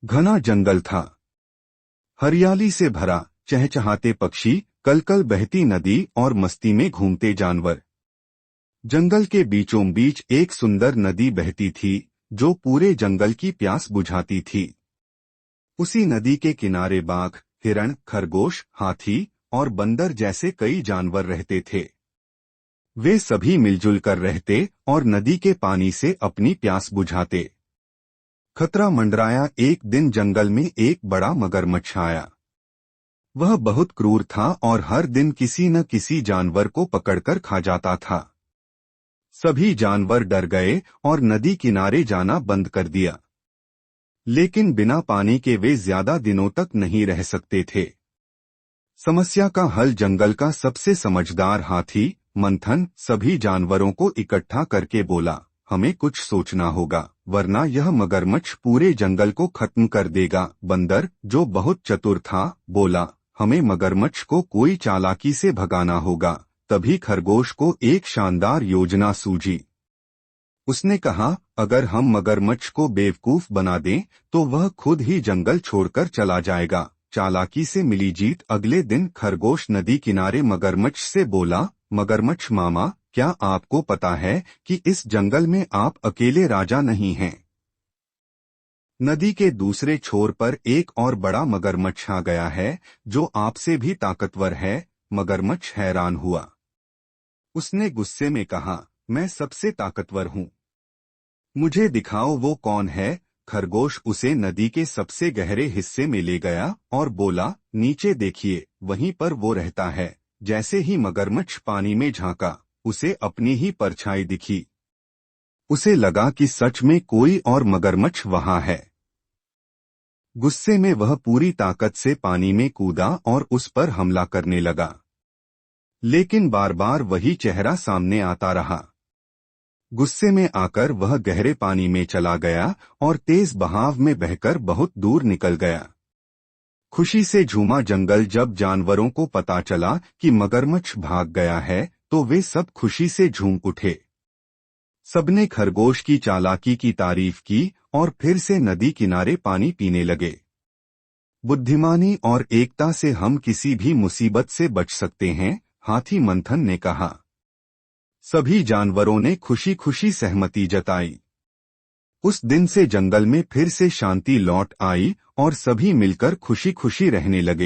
घना जंगल था, हरियाली से भरा, चहचहाते पक्षी, कलकल बहती नदी और मस्ती में घूमते जानवर। जंगल के बीचों बीच एक सुंदर नदी बहती थी जो पूरे जंगल की प्यास बुझाती थी। उसी नदी के किनारे बाघ, हिरण, खरगोश, हाथी और बंदर जैसे कई जानवर रहते थे। वे सभी मिलजुल कर रहते और नदी के पानी से अपनी प्यास बुझाते। खतरा मंडराया। एक दिन जंगल में एक बड़ा मगरमच्छ आया। वह बहुत क्रूर था और हर दिन किसी न किसी जानवर को पकड़कर खा जाता था। सभी जानवर डर गए और नदी किनारे जाना बंद कर दिया। लेकिन बिना पानी के वे ज्यादा दिनों तक नहीं रह सकते थे। समस्या का हल जंगल का सबसे समझदार हाथी मंथन सभी जानवरों को इकट्ठा करके बोला, हमें कुछ सोचना होगा, वरना यह मगरमच्छ पूरे जंगल को खत्म कर देगा। बंदर, जो बहुत चतुर था, बोला, हमें मगरमच्छ को कोई चालाकी से भगाना होगा। तभी खरगोश को एक शानदार योजना सूझी। उसने कहा, अगर हम मगरमच्छ को बेवकूफ बना दें तो वह खुद ही जंगल छोड़कर चला जाएगा। चालाकी से मिली जीत। अगले दिन खरगोश नदी किनारे मगरमच्छ से बोला, मगरमच्छ मामा, क्या आपको पता है कि इस जंगल में आप अकेले राजा नहीं हैं? नदी के दूसरे छोर पर एक और बड़ा मगरमच्छ आ गया है जो आपसे भी ताकतवर है। मगरमच्छ हैरान हुआ। उसने गुस्से में कहा, मैं सबसे ताकतवर हूँ, मुझे दिखाओ वो कौन है। खरगोश उसे नदी के सबसे गहरे हिस्से में ले गया और बोला, नीचे देखिए, वहीं पर वो रहता है। जैसे ही मगरमच्छ पानी में झांका, उसे अपनी ही परछाई दिखी। उसे लगा कि सच में कोई और मगरमच्छ वहां है। गुस्से में वह पूरी ताकत से पानी में कूदा और उस पर हमला करने लगा। लेकिन बार बार वही चेहरा सामने आता रहा। गुस्से में आकर वह गहरे पानी में चला गया और तेज बहाव में बहकर बहुत दूर निकल गया। खुशी से झूमा जंगल। जब जानवरों को पता चला कि मगरमच्छ भाग गया है तो वे सब खुशी से झूम उठे। सबने खरगोश की चालाकी की तारीफ की और फिर से नदी किनारे पानी पीने लगे। बुद्धिमानी और एकता से हम किसी भी मुसीबत से बच सकते हैं, हाथी मंथन ने कहा। सभी जानवरों ने खुशी खुशी सहमति जताई। उस दिन से जंगल में फिर से शांति लौट आई और सभी मिलकर खुशी खुशी रहने लगे।